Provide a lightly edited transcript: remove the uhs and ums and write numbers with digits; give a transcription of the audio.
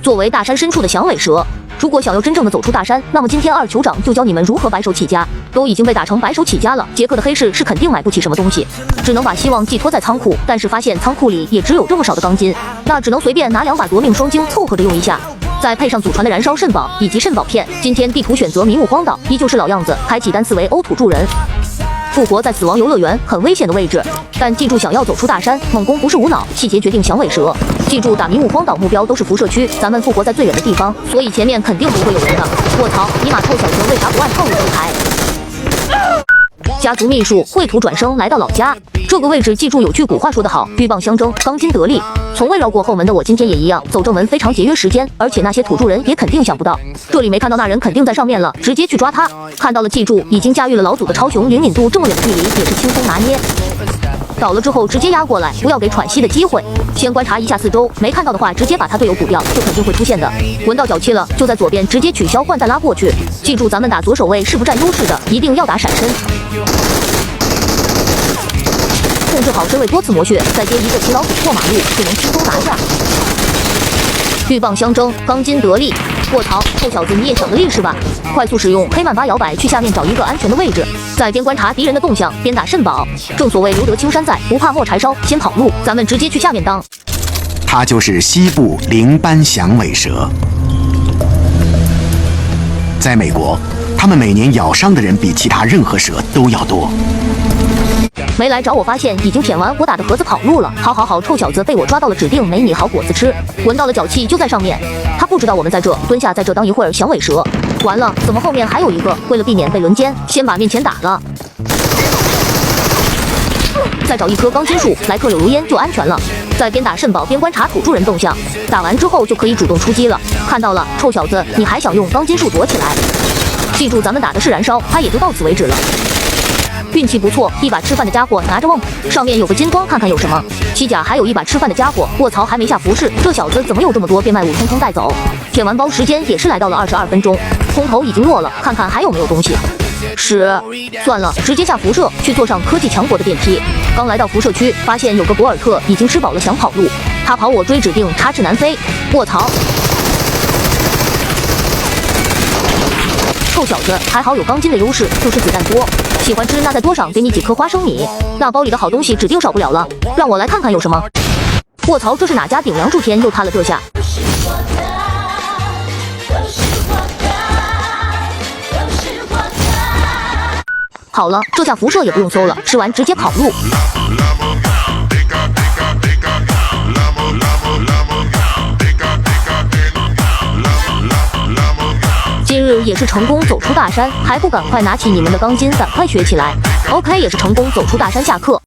作为大山深处的响尾蛇，如果想要真正的走出大山，那么今天二酋长就教你们如何白手起家。都已经被打成白手起家了，杰克的黑市是肯定买不起什么东西，只能把希望寄托在仓库，但是发现仓库里也只有这么少的钢筋，那只能随便拿2把夺命双晶凑合着用一下。再配上祖传的燃烧肾宝以及肾宝片，今天地图选择迷雾荒岛，依旧是老样子，开启单思维欧土助人。复活在死亡游乐园很危险的位置，但记住想要走出大山，猛攻不是无脑，细节决定响尾蛇。记住打迷雾荒岛目标都是辐射区，咱们复活在最远的地方，所以前面肯定不会有人的。卧槽，尼玛臭小子为啥不按套路出牌？家族秘术绘图转生来到老家，这个位置记住有句古话说得好，鹬蚌相争，刚劲得利。从未绕过后门的我今天也一样，走正门非常节约时间，而且那些土著人也肯定想不到，这里没看到那人肯定在上面了，直接去抓他。看到了，记住已经驾驭了老祖的超雄灵敏度，这么远的距离也是轻松拿捏。倒了之后直接压过来，不要给喘息的机会。先观察一下四周，没看到的话直接把他队友补掉，就肯定会出现的。闻到脚气了，就在左边直接取消换弹拉过去。记住咱们打左手位是不占优势的，一定要打闪身。控制好身位，多次磨血，再接一个骑老虎过马路，就能轻松拿下。鹬蚌相争，刚劲得利。卧槽，臭小子你也想个力是吧？快速使用黑曼巴摇摆去下面找一个安全的位置，再边观察敌人的动向，边打肾宝。正所谓留得青山在，不怕没柴烧。先跑路，咱们直接去下面当。它就是西部灵斑响尾蛇。在美国，它们每年咬伤的人比其他任何蛇都要多。没来找我，发现已经舔完我打的盒子跑路了。好，臭小子被我抓到了，指定没你好果子吃。闻到了脚气就在上面，他不知道我们在这，蹲下在这当一会儿响尾蛇。完了，怎么后面还有一个？为了避免被轮奸，先把面前打了。再找一棵钢筋树来克柳如烟就安全了。再边打肾宝边观察土著人动向，打完之后就可以主动出击了。看到了，臭小子，你还想用钢筋树躲起来？记住咱们打的是燃烧，他也就到此为止了。运气不错，一把吃饭的家伙拿着瓮，上面有个金光，看看有什么。西甲还有一把吃饭的家伙，卧槽，还没下服饰，这小子怎么有这么多？变卖物通通带走。舔完包时间也是来到了22分钟，空投已经落了，看看还有没有东西。算了，直接下辐射去坐上科技强国的电梯。刚来到辐射区，发现有个博尔特已经吃饱了，想跑路，他跑我追，指定插翅难飞。卧槽！臭小子，还好有钢筋的优势，就是子弹多。喜欢吃，那再多赏给你几颗花生米。那包里的好东西指定少不了了，让我来看看有什么。卧槽，这是哪家顶梁柱天又塌了这下？好了，这下辐射也不用搜了，吃完直接跑路。今日也是成功走出大山，还不赶快拿起你们的钢筋，赶快学起来。OK， 也是成功走出大山，下课。